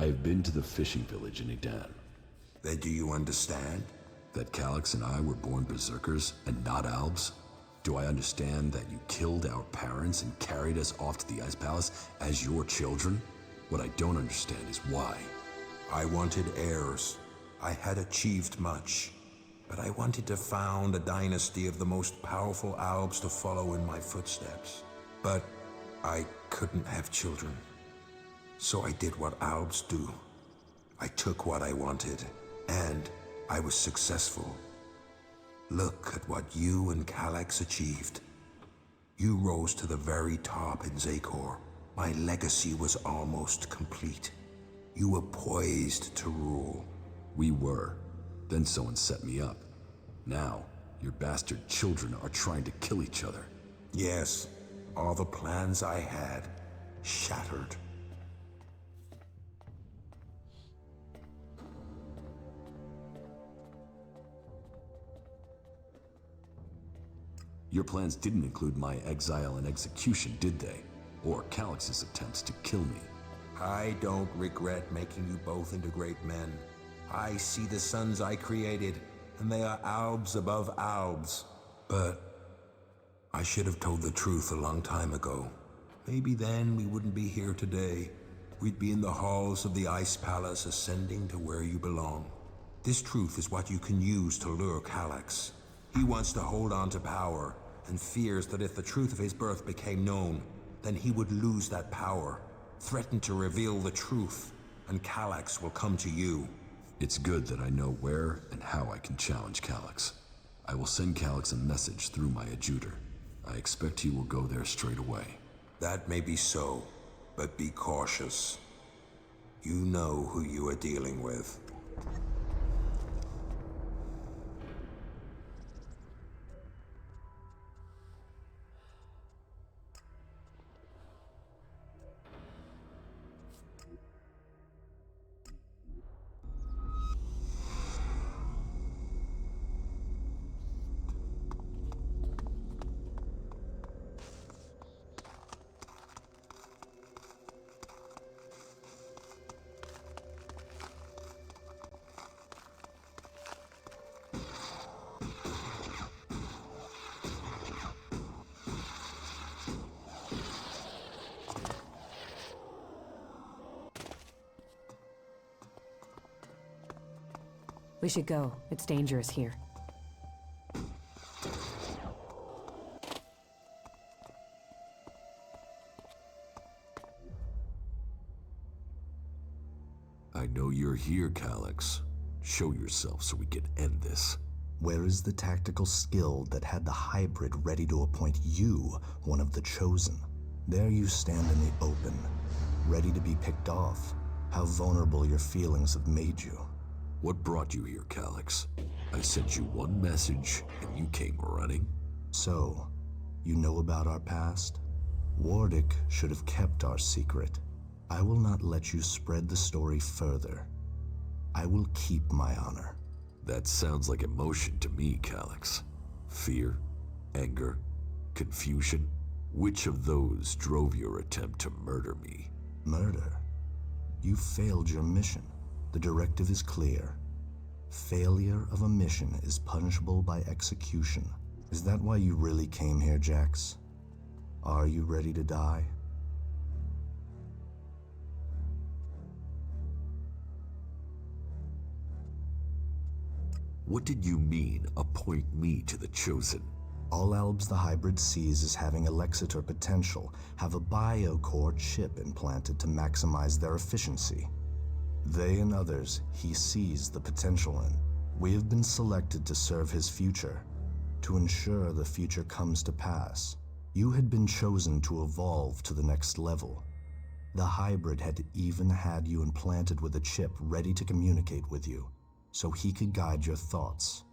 I have been to the fishing village in Edan. Then do you understand? That Calyx and I were born berserkers and not Albs? Do I understand that you killed our parents and carried us off to the Ice Palace as your children? What I don't understand is why. I wanted heirs. I had achieved much. But I wanted to found a dynasty of the most powerful Albs to follow in my footsteps. But I couldn't have children. So I did what Albs do. I took what I wanted, and I was successful. Look at what you and Calyx achieved. You rose to the very top in Zakor. My legacy was almost complete. You were poised to rule. We were. Then someone set me up. Now, your bastard children are trying to kill each other. Yes, all the plans I had shattered. Your plans didn't include my exile and execution, did they? Or Calyx's attempts to kill me? I don't regret making you both into great men. I see the sons I created, and they are Albs above Albs. But I should have told the truth a long time ago. Maybe then we wouldn't be here today. We'd be in the halls of the Ice Palace, ascending to where you belong. This truth is what you can use to lure Calyx. He wants to hold on to power, and fears that if the truth of his birth became known, then he would lose that power, threaten to reveal the truth, and Calyx will come to you. It's good that I know where and how I can challenge Calyx. I will send Calyx a message through my adjutor. I expect he will go there straight away. That may be so, but be cautious. You know who you are dealing with. We should go. It's dangerous here. I know you're here, Calyx. Show yourself so we can end this. Where is the tactical skill that had the hybrid ready to appoint you one of the chosen? There you stand in the open, ready to be picked off. How vulnerable your feelings have made you. What brought you here, Calyx? I sent you one message, and you came running? So, you know about our past? Wardic should have kept our secret. I will not let you spread the story further. I will keep my honor. That sounds like emotion to me, Calyx. Fear, anger, confusion. Which of those drove your attempt to murder me? Murder? You failed your mission. The directive is clear. Failure of a mission is punishable by execution. Is that why you really came here, Jax? Are you ready to die? What did you mean, appoint me to the Chosen? All Albs the hybrid sees as having Elexitor potential have a biocore chip implanted to maximize their efficiency. They and others he sees the potential in. We have been selected to serve his future, to ensure the future comes to pass. You had been chosen to evolve to the next level. The hybrid had even had you implanted with a chip ready to communicate with you, so he could guide your thoughts.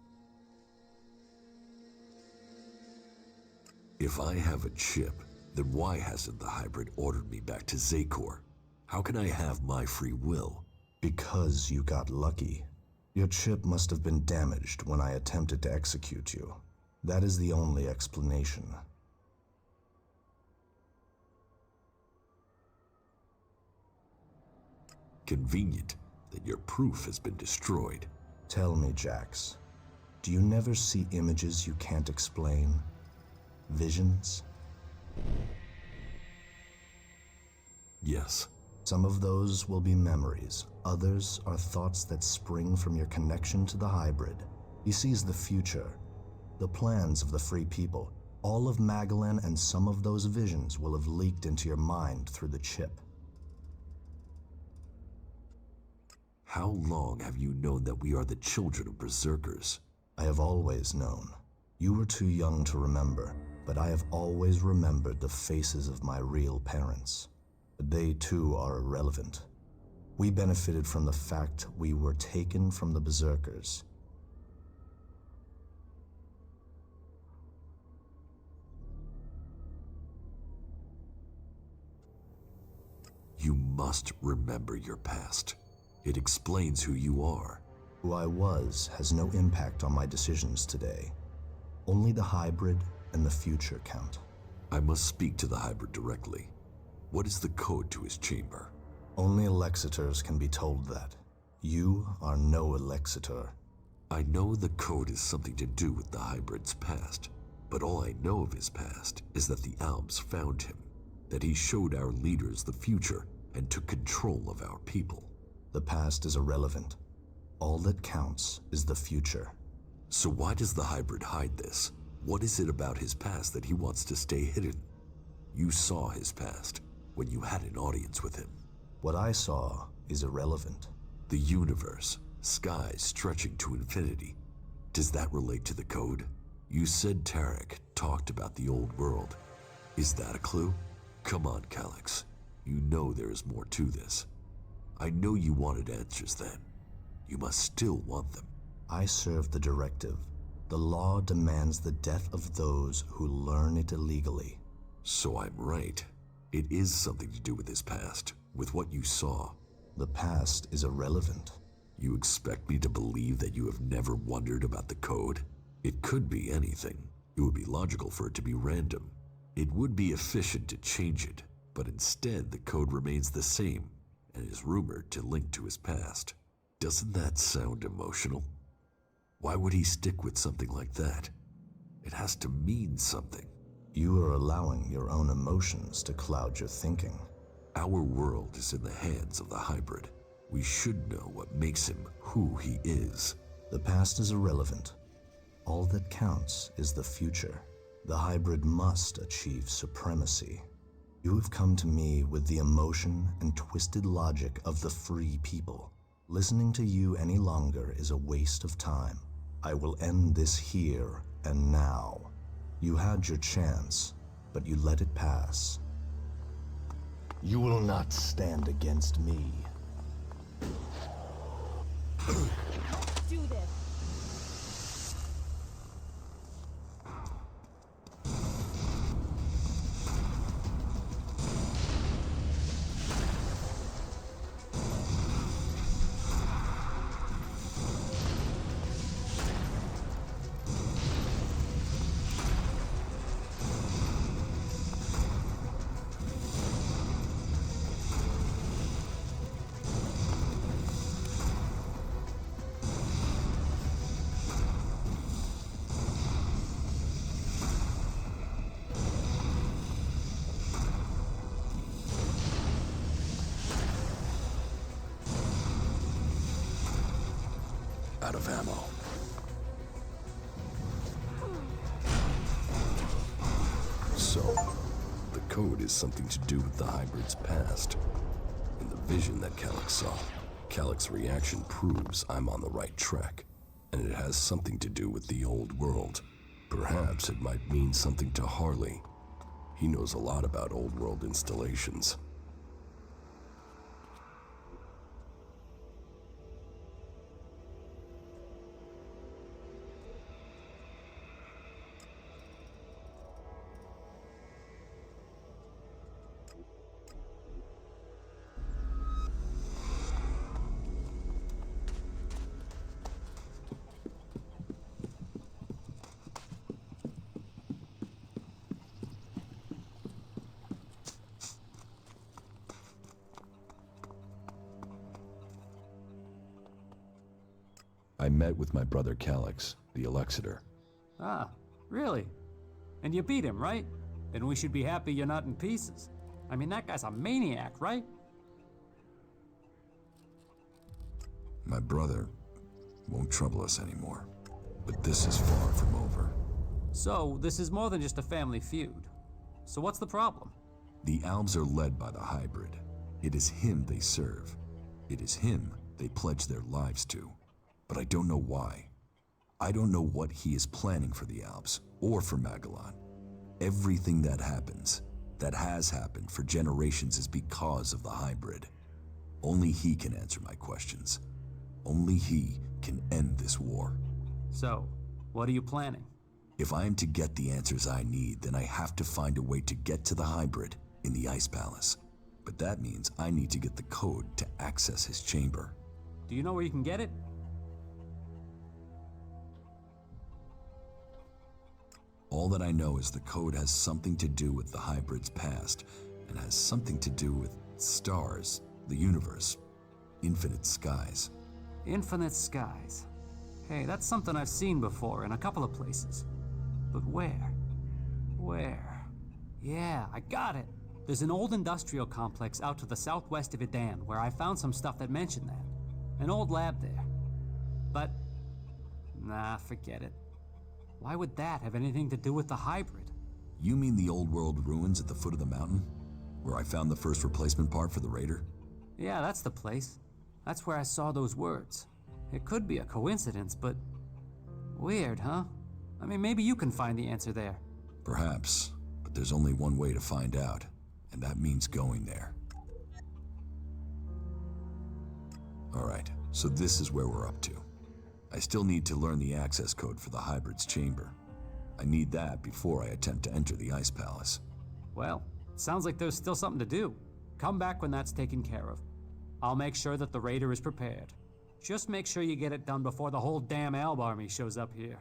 If I have a chip, then why hasn't the hybrid ordered me back to Zakor? How can I have my free will? Because you got lucky. Your chip must have been damaged when I attempted to execute you. That is the only explanation. Convenient that your proof has been destroyed. Tell me, Jax, do you never see images you can't explain? Visions? Yes. Some of those will be memories. Others are thoughts that spring from your connection to the hybrid. He sees the future, the plans of the free people. All of Magellan and some of those visions will have leaked into your mind through the chip. How long have you known that we are the children of berserkers? I have always known. You were too young to remember, but I have always remembered the faces of my real parents. They too are irrelevant. We benefited from the fact we were taken from the berserkers. You must remember your past. It explains who you are. Who I was has no impact on my decisions today. Only the hybrid and the future count. I must speak to the hybrid directly. What is the code to his chamber? Only Alexiters can be told that. You are no Alexiter. I know the code is something to do with the hybrid's past, but all I know of his past is that the Albs found him, that he showed our leaders the future and took control of our people. The past is irrelevant. All that counts is the future. So why does the hybrid hide this? What is it about his past that he wants to stay hidden? You saw his past when you had an audience with him. What I saw is irrelevant. The universe, skies stretching to infinity. Does that relate to the code? You said Tarek talked about the old world. Is that a clue? Come on, Calyx. You know there is more to this. I know you wanted answers then. You must still want them. I serve the directive. The law demands the death of those who learn it illegally. So I'm right. It is something to do with his past, with what you saw. The past is irrelevant. You expect me to believe that you have never wondered about the code? It could be anything. It would be logical for it to be random. It would be efficient to change it, but instead the code remains the same and is rumored to link to his past. Doesn't that sound emotional? Why would he stick with something like that? It has to mean something. You are allowing your own emotions to cloud your thinking. Our world is in the hands of the hybrid. We should know what makes him who he is. The past is irrelevant. All that counts is the future. The hybrid must achieve supremacy. You have come to me with the emotion and twisted logic of the free people. Listening to you any longer is a waste of time. I will end this here and now. You had your chance, but you let it pass. You will not stand against me. Do this. Out of ammo. So, the code is something to do with the hybrid's past. In the vision that Calyx saw, Calyx's reaction proves I'm on the right track, and it has something to do with the old world. Perhaps it might mean something to Harley. He knows a lot about old world installations. I met with my brother Elex, the Elexitor. Ah, really? And you beat him, right? Then we should be happy you're not in pieces. I mean, that guy's a maniac, right? My brother won't trouble us anymore. But this is far from over. So, this is more than just a family feud. So what's the problem? The Albs are led by the hybrid. It is him they serve. It is him they pledge their lives to. But I don't know why. I don't know what he is planning for the Albs, or for Magellan. Everything that happens, that has happened for generations, is because of the hybrid. Only he can answer my questions. Only he can end this war. So, what are you planning? If I am to get the answers I need, then I have to find a way to get to the hybrid in the Ice Palace. But that means I need to get the code to access his chamber. Do you know where you can get it? All that I know is the code has something to do with the hybrid's past, and has something to do with stars, the universe, infinite skies. Infinite skies. Hey, that's something I've seen before in a couple of places. But where? Where? Yeah, I got it. There's an old industrial complex out to the southwest of Idan where I found some stuff that mentioned that. An old lab there. But, nah, forget it. Why would that have anything to do with the hybrid? You mean the old world ruins at the foot of the mountain? Where I found the first replacement part for the Raider? Yeah, that's the place. That's where I saw those words. It could be a coincidence, but weird, huh? I mean, maybe you can find the answer there. Perhaps, but there's only one way to find out, and that means going there. Alright, so this is where we're up to. I still need to learn the access code for the hybrid's chamber. I need that before I attempt to enter the Ice Palace. Well, sounds like there's still something to do. Come back when that's taken care of. I'll make sure that the Raider is prepared. Just make sure you get it done before the whole damn Alb army shows up here.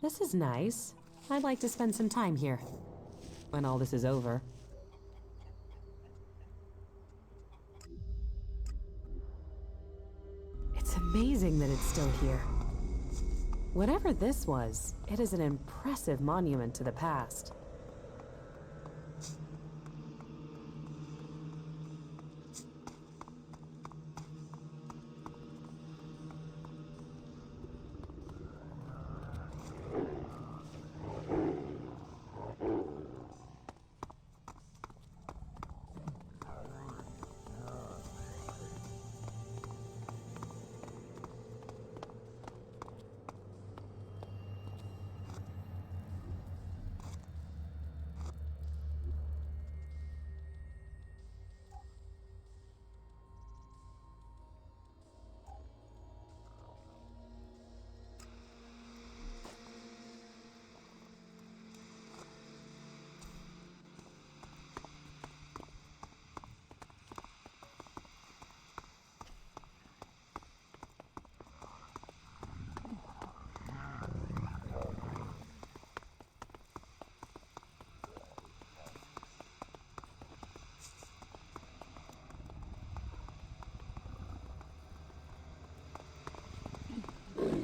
This is nice. I'd like to spend some time here. When all this is over. It's amazing that it's still here. Whatever this was, it is an impressive monument to the past.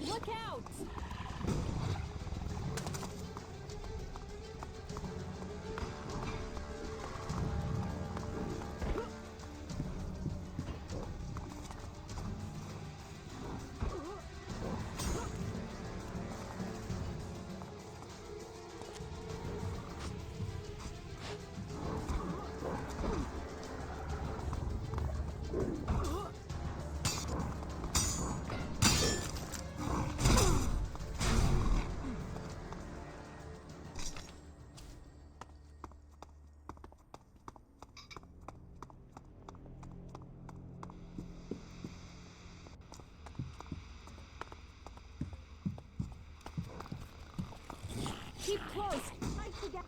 Look out! Keep close. I forget.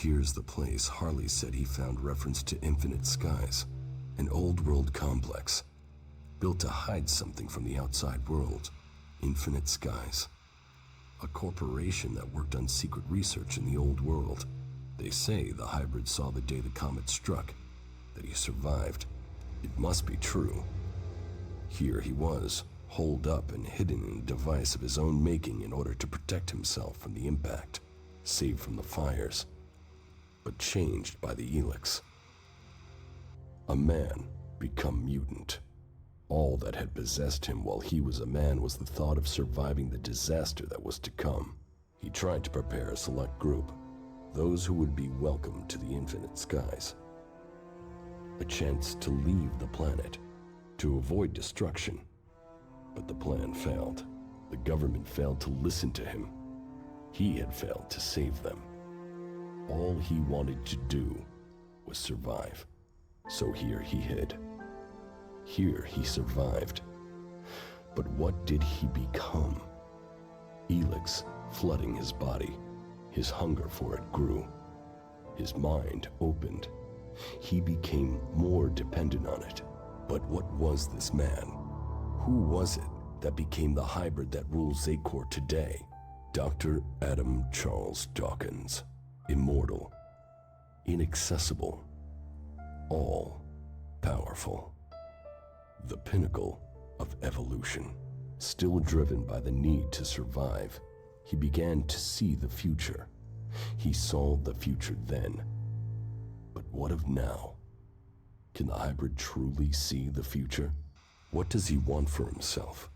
Here's the place Harley said he found reference to Infinite Skies, an old world complex built to hide something from the outside world. Infinite Skies, a corporation that worked on secret research in the old world. They say the hybrid saw the day the comet struck, that he survived. It must be true. Here he was, holed up and hidden in a device of his own making in order to protect himself from the impact, saved from the fires, but changed by the Elex. A man become mutant. All that had possessed him while he was a man was the thought of surviving the disaster that was to come. He tried to prepare a select group, those who would be welcome to the Infinite Skies. A chance to leave the planet, to avoid destruction. But the plan failed. The government failed to listen to him. He had failed to save them. All he wanted to do was survive. So here he hid. Here he survived. But what did he become? Elex flooding his body. His hunger for it grew. His mind opened. He became more dependent on it. But what was this man? Who was it that became the hybrid that rules Zacor today? Dr. Adam Charles Dawkins. Immortal. Inaccessible. All-powerful. The pinnacle of evolution. Still driven by the need to survive, he began to see the future. He saw the future then. But what of now? Can the hybrid truly see the future? What does he want for himself?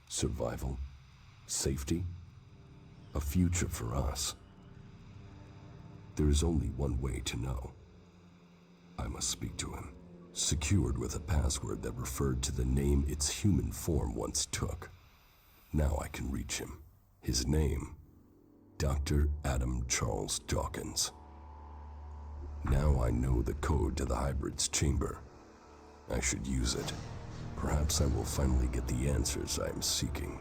Survival? Safety? A future for us? There is only one way to know. I must speak to him. Secured with a password that referred to the name its human form once took. Now I can reach him. His name, Dr. Adam Charles Dawkins. Now I know the code to the hybrid's chamber. I should use it. Perhaps I will finally get the answers I am seeking.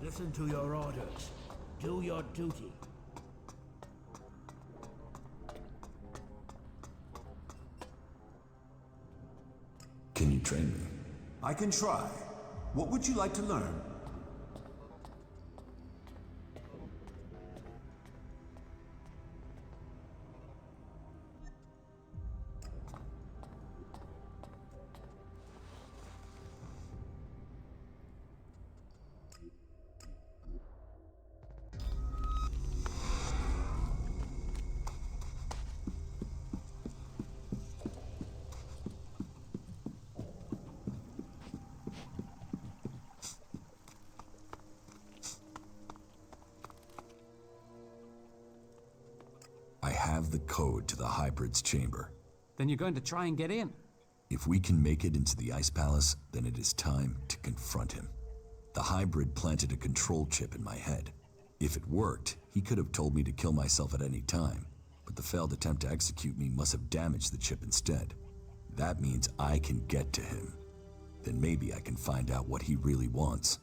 Listen to your orders. Do your duty. Can you train me? I can try. What would you like to learn? code to the hybrid's chamber. Then you're going to try and get in. If we can make it into the Ice Palace, then it is time to confront him. The hybrid planted a control chip in my head. If it worked, he could have told me to kill myself at any time, but the failed attempt to execute me must have damaged the chip instead. That means I can get to him. Then maybe I can find out what he really wants.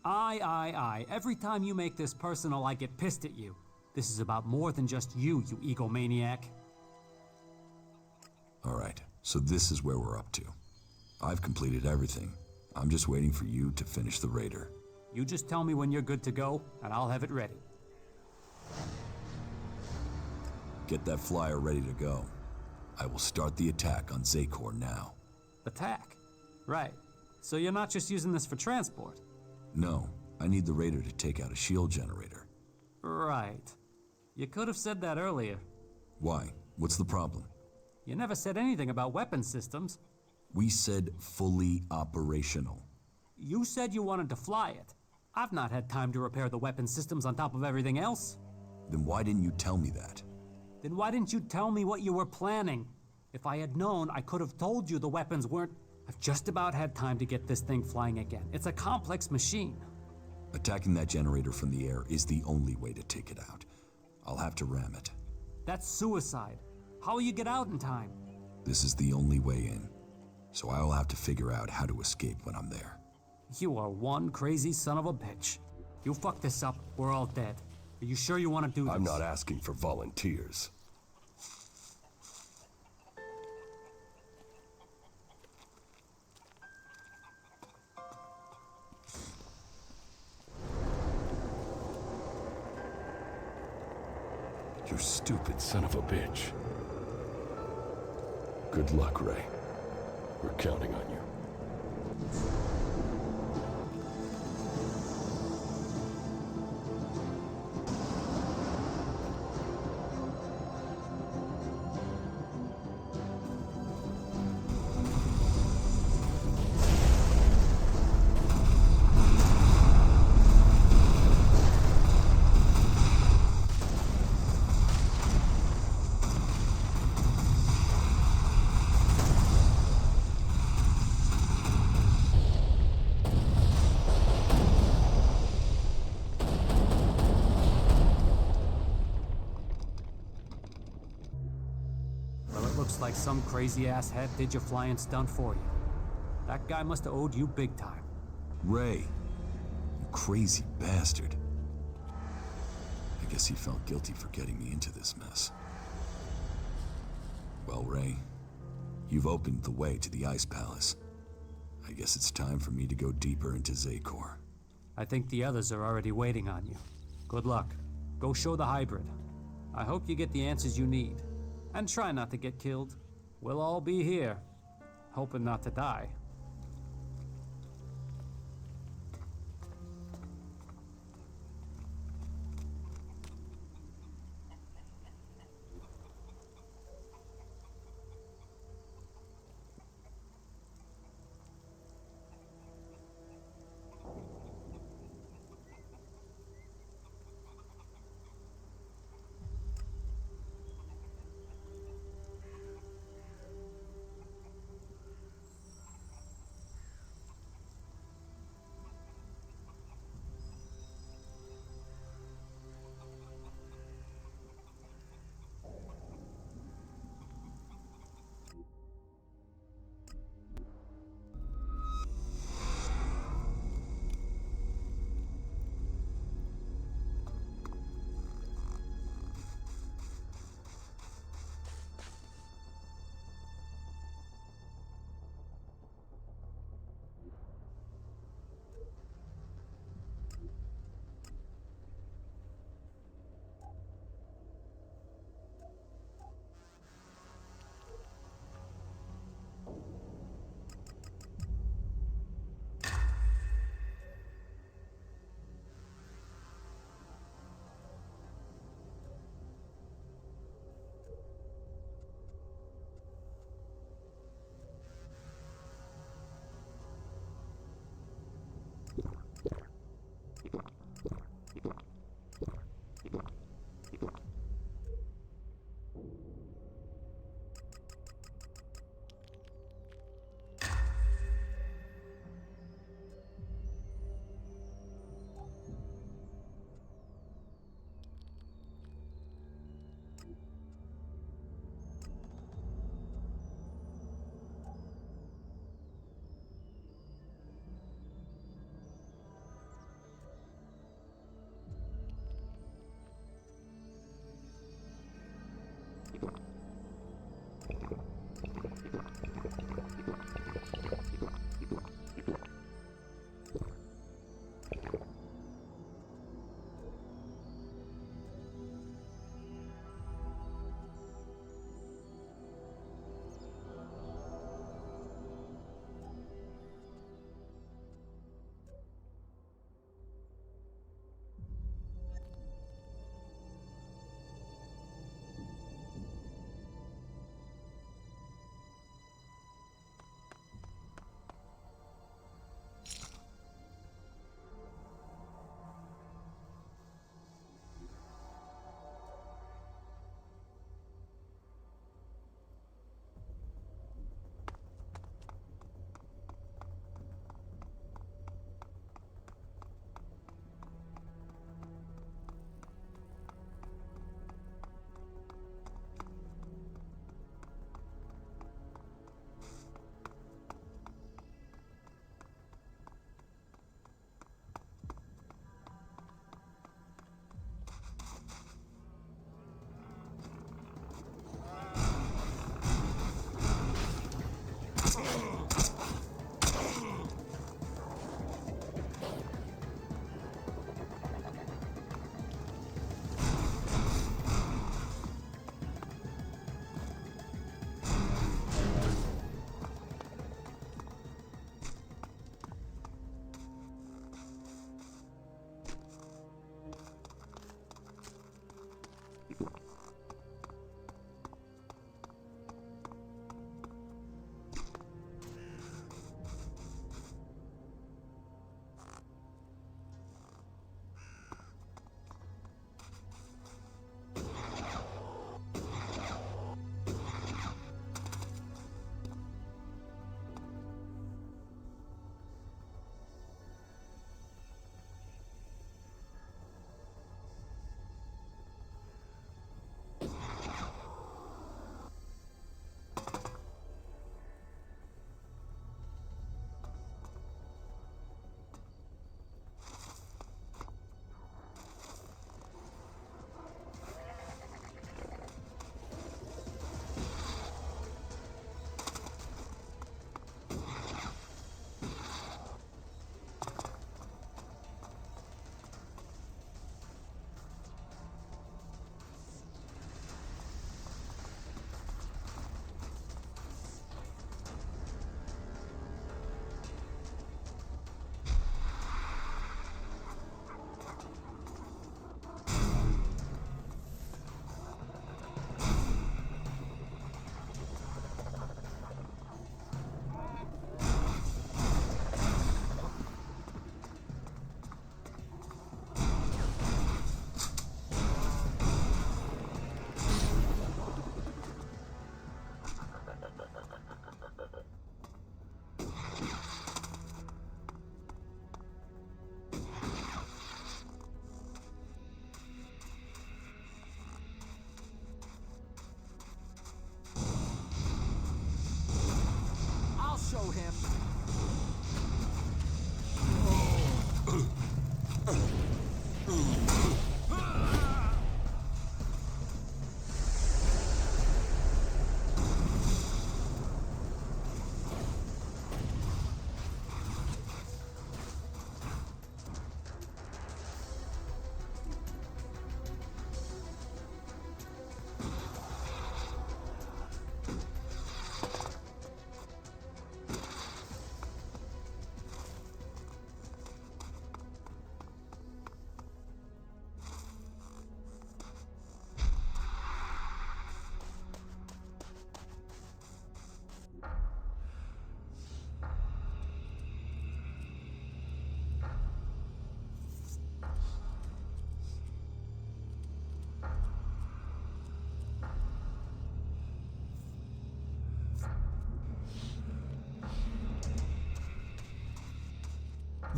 Aye. Every time you make this personal, I get pissed at you. This is about more than just you egomaniac. Alright, so this is where we're up to. I've completed everything. I'm just waiting for you to finish the raider. You just tell me when you're good to go, and I'll have it ready. Get that flyer ready to go. I will start the attack on Zakor now. Attack? Right. So you're not just using this for transport? No, I need the raider to take out a shield generator. Right. You could have said that earlier. Why? What's the problem? You never said anything about weapon systems. We said fully operational. You said you wanted to fly it. I've not had time to repair the weapon systems on top of everything else. Then why didn't you tell me that? Then why didn't you tell me what you were planning? If I had known, I could have told you the weapons weren't... I've just about had time to get this thing flying again. It's a complex machine. Attacking that generator from the air is the only way to take it out. I'll have to ram it. That's suicide. How will you get out in time? This is the only way in. So I will have to figure out how to escape when I'm there. You are one crazy son of a bitch. You fuck this up, we're all dead. Are you sure you want to do this? I'm not asking for volunteers. You stupid son of a bitch. Good luck, Ray. We're counting on you. Looks like some crazy-ass head did your flying stunt for you. That guy must have owed you big time. Ray, you crazy bastard. I guess he felt guilty for getting me into this mess. Well, Ray, you've opened the way to the Ice Palace. I guess it's time for me to go deeper into Zakor. I think the others are already waiting on you. Good luck. Go show the hybrid. I hope you get the answers you need. And try not to get killed. We'll all be here, hoping not to die.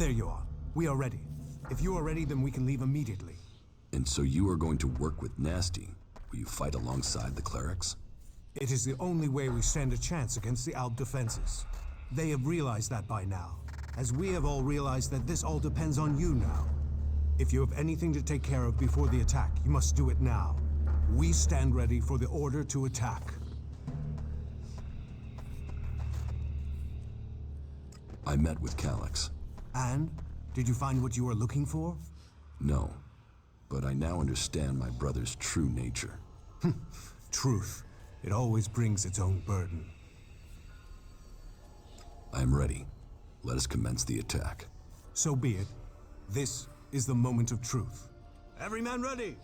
There you are. We are ready. If you are ready, then we can leave immediately. And so you are going to work with Nasty? Will you fight alongside the clerics? It is the only way we stand a chance against the Alb defenses. They have realized that by now, as we have all realized that this all depends on you now. If you have anything to take care of before the attack, you must do it now. We stand ready for the order to attack. I met with Calyx. And? Did you find what you were looking for? No, but I now understand my brother's true nature. Truth. It always brings its own burden. I am ready. Let us commence the attack. So be it. This is the moment of truth. Every man ready?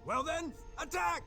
Well then, attack!